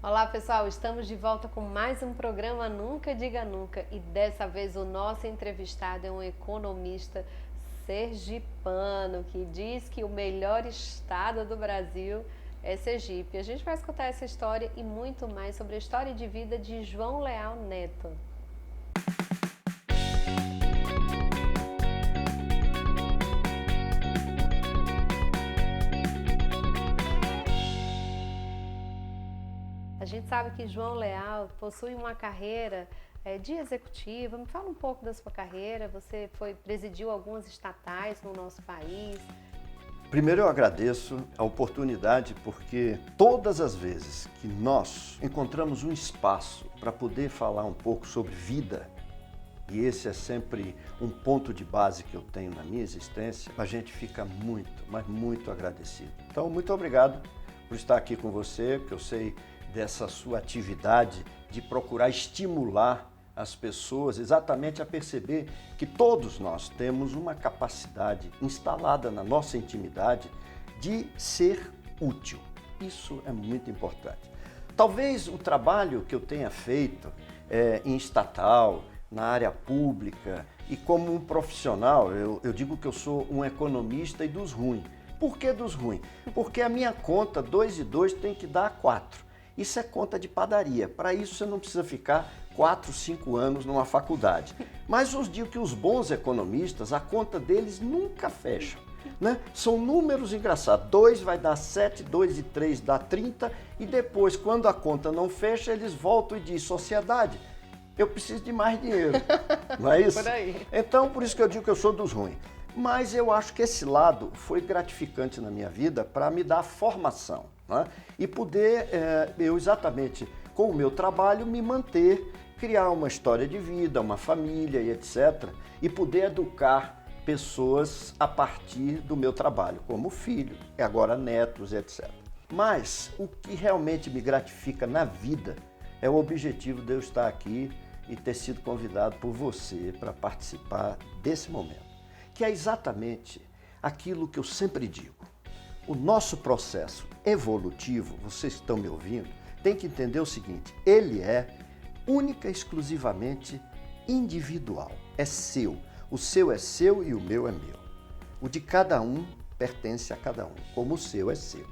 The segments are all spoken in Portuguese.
Olá pessoal, estamos de volta com mais um programa Nunca Diga Nunca e dessa vez o nosso entrevistado é um economista sergipano que diz que o melhor estado do Brasil é Sergipe. A gente vai escutar essa história e muito mais sobre a história de vida de João Leal Neto. A gente sabe que João Leal possui uma carreira de executiva. Me fala um pouco da sua carreira. Você presidiu algumas estatais no nosso país. Primeiro eu agradeço a oportunidade porque todas as vezes que nós encontramos um espaço para poder falar um pouco sobre vida, e esse é sempre um ponto de base que eu tenho na minha existência, a gente fica muito, mas muito agradecido. Então, muito obrigado por estar aqui com você, porque eu sei dessa sua atividade de procurar estimular as pessoas exatamente a perceber que todos nós temos uma capacidade instalada na nossa intimidade de ser útil. Isso é muito importante. Talvez o trabalho que eu tenha feito em estatal, na área pública e como um profissional, eu digo que eu sou um economista e dos ruins. Por que dos ruins? Porque a minha conta 2 e 2 tem que dar 4. Isso é conta de padaria. Para isso você não precisa ficar 4, 5 anos numa faculdade. Mas eu digo que os bons economistas, a conta deles nunca fecha, né? São números engraçados. 2 vai dar 7, 2 e 3 dá 30 e depois, quando a conta não fecha, eles voltam e dizem, sociedade, eu preciso de mais dinheiro. Não é isso? Por aí. Então, por isso que eu digo que eu sou dos ruins. Mas eu acho que esse lado foi gratificante na minha vida para me dar formação, né? E poder, eu exatamente com o meu trabalho, me manter, criar uma história de vida, uma família e etc. E poder educar pessoas a partir do meu trabalho, como filho, e agora netos e etc. Mas o que realmente me gratifica na vida é o objetivo de eu estar aqui e ter sido convidado por você para participar desse momento, que é exatamente aquilo que eu sempre digo. O nosso processo evolutivo, vocês estão me ouvindo, tem que entender o seguinte, ele é única e exclusivamente individual, é seu. O seu é seu e o meu é meu. O de cada um pertence a cada um, como o seu é seu.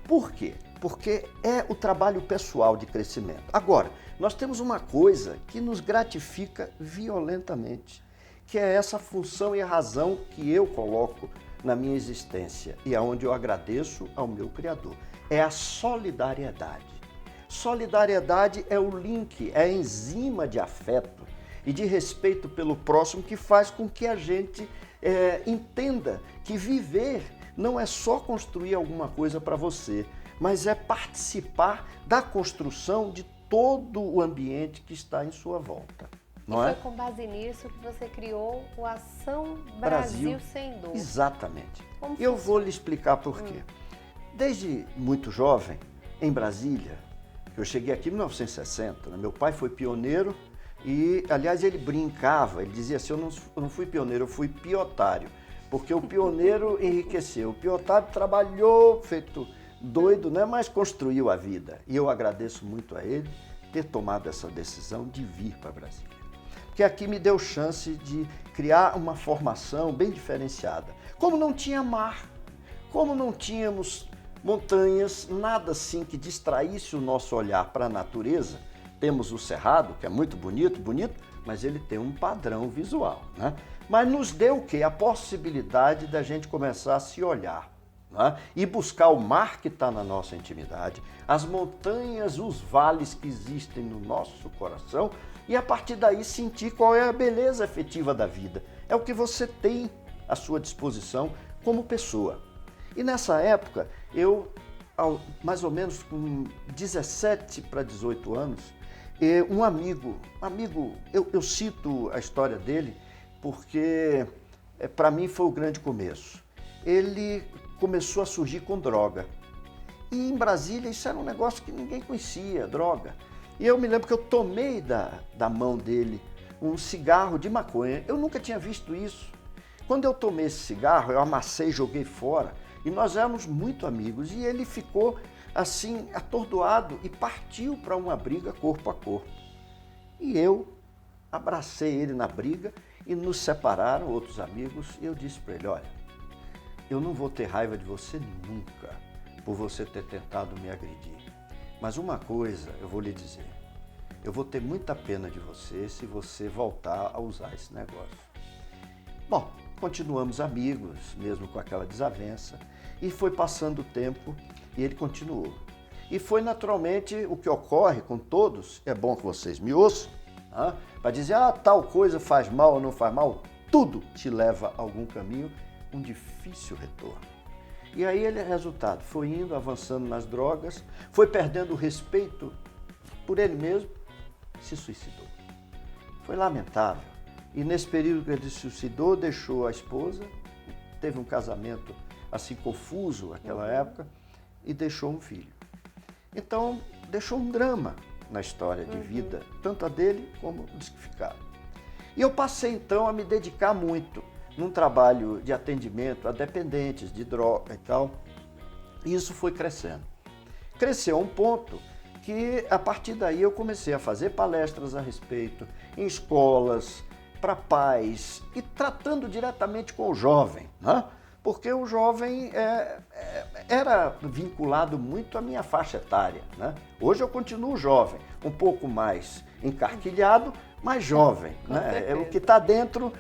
Por quê? Porque é o trabalho pessoal de crescimento. Agora, nós temos uma coisa que nos gratifica violentamente, que é essa função e a razão que eu coloco na minha existência e aonde eu agradeço ao meu Criador. É a solidariedade. Solidariedade é o link, é a enzima de afeto e de respeito pelo próximo que faz com que a gente entenda que viver não é só construir alguma coisa para você, mas é participar da construção de todo o ambiente que está em sua volta. Não e é? foi com base nisso que você criou o Ação Brasil Sem Dor. Exatamente. Como Eu funciona? vou lhe explicar por quê. Desde muito jovem, em Brasília, eu cheguei aqui em 1960, né? Meu pai foi pioneiro e, aliás, ele brincava, ele dizia assim, eu não fui pioneiro, eu fui piotário, porque o pioneiro enriqueceu, o piotário trabalhou, feito doido, né? Mas construiu a vida. E eu agradeço muito a ele ter tomado essa decisão de vir para Brasília. Porque aqui me deu chance de criar uma formação bem diferenciada. Como não tinha mar, como não tínhamos montanhas, nada assim que distraísse o nosso olhar para a natureza, temos o Cerrado, que é muito bonito, mas ele tem um padrão visual, né? Mas nos deu o quê? A possibilidade da gente começar a se olhar, né? E buscar o mar que está na nossa intimidade, as montanhas, os vales que existem no nosso coração, e a partir daí sentir qual é a beleza efetiva da vida. É o que você tem à sua disposição como pessoa. E nessa época, eu, mais ou menos com 17 para 18 anos, um amigo, eu cito a história dele porque para mim foi o grande começo. Ele começou a surgir com droga. E em Brasília isso era um negócio que ninguém conhecia, droga. E eu me lembro que eu tomei da mão dele um cigarro de maconha. Eu nunca tinha visto isso. Quando eu tomei esse cigarro, eu amassei, joguei fora. E nós éramos muito amigos. E ele ficou assim, atordoado e partiu para uma briga corpo a corpo. E eu abracei ele na briga e nos separaram outros amigos e eu disse para ele, olha, eu não vou ter raiva de você nunca por você ter tentado me agredir. Mas uma coisa eu vou lhe dizer, eu vou ter muita pena de você se você voltar a usar esse negócio. Bom, continuamos amigos, mesmo com aquela desavença, e foi passando o tempo e ele continuou. E foi naturalmente o que ocorre com todos, é bom que vocês me ouçam, para dizer, tal coisa faz mal ou não faz mal, tudo te leva a algum caminho, um difícil retorno. E aí ele, resultado, foi indo, avançando nas drogas, foi perdendo o respeito por ele mesmo, se suicidou. Foi lamentável. E nesse período que ele se suicidou, deixou a esposa, teve um casamento assim confuso naquela época, e deixou um filho. Então, deixou um drama na história de vida, tanto a dele como dos que ficaram. E eu passei então a me dedicar muito num trabalho de atendimento a dependentes de droga e tal, e isso foi crescendo. Cresceu a um ponto que, a partir daí, eu comecei a fazer palestras a respeito, em escolas, para pais, e tratando diretamente com o jovem, né? Porque o jovem era vinculado muito à minha faixa etária, né? Hoje eu continuo jovem, um pouco mais encarquilhado, mas jovem, né? O que está dentro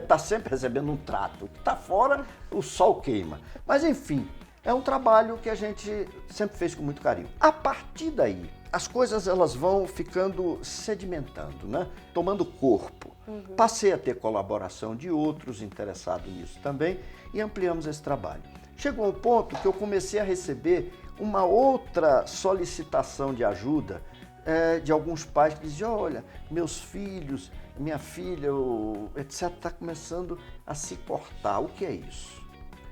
está sempre recebendo um trato, o que está fora, o sol queima. Mas enfim, é um trabalho que a gente sempre fez com muito carinho. A partir daí, as coisas elas vão ficando sedimentando, né? Tomando corpo. Passei a ter colaboração de outros interessados nisso também e ampliamos esse trabalho. Chegou um ponto que eu comecei a receber uma outra solicitação de ajuda de alguns pais que diziam, olha, meus filhos, minha filha, etc., está começando a se cortar. O que é isso?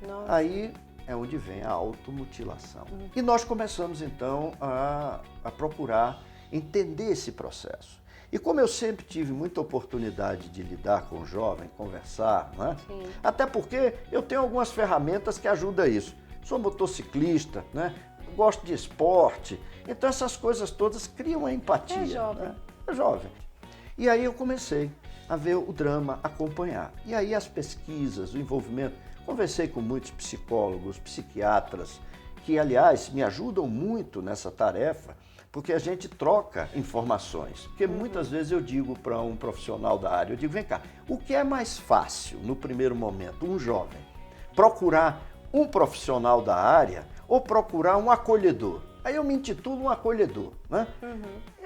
Nossa. Aí é onde vem a automutilação. E nós começamos então a procurar entender esse processo. E como eu sempre tive muita oportunidade de lidar com o jovem, conversar, né? Até porque eu tenho algumas ferramentas que ajudam isso. Sou motociclista, né? Gosto de esporte, então essas coisas todas criam uma empatia. É jovem. Né? É jovem. E aí eu comecei a ver o drama, acompanhar. E aí as pesquisas, o envolvimento, conversei com muitos psicólogos, psiquiatras, que aliás me ajudam muito nessa tarefa, porque a gente troca informações. Porque muitas vezes eu digo para um profissional da área, eu digo, vem cá, o que é mais fácil no primeiro momento, um jovem, procurar um profissional da área ou procurar um acolhedor? Aí eu me intitulo um acolhedor, né?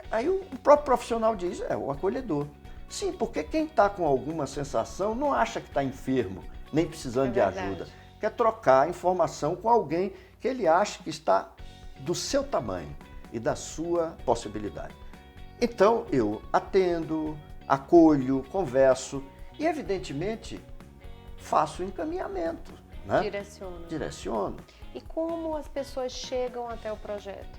Aí o próprio profissional diz, o acolhedor. Sim, porque quem está com alguma sensação não acha que está enfermo, nem precisando de ajuda. Quer trocar informação com alguém que ele acha que está do seu tamanho e da sua possibilidade. Então, eu atendo, acolho, converso e, evidentemente, faço o encaminhamento. Né? Direciono. E como as pessoas chegam até o projeto?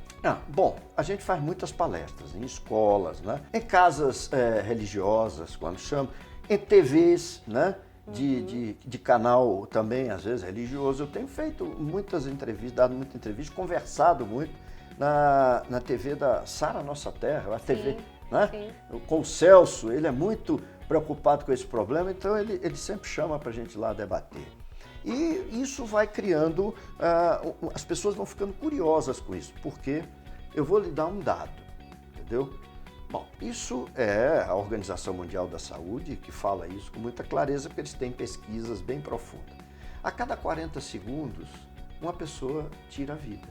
Bom, a gente faz muitas palestras em escolas, né? Em casas religiosas, quando chama, em TVs, né? De canal também, às vezes, religioso. Eu tenho feito muitas entrevistas, dado muita entrevista, conversado muito na TV da Sara Nossa Terra, a TV, né? Com o Celso, ele é muito preocupado com esse problema, então ele sempre chama para a gente ir lá debater. E isso vai criando, as pessoas vão ficando curiosas com isso, porque eu vou lhe dar um dado, entendeu? Bom, isso é a Organização Mundial da Saúde que fala isso com muita clareza, porque eles têm pesquisas bem profundas. A cada 40 segundos, uma pessoa tira a vida.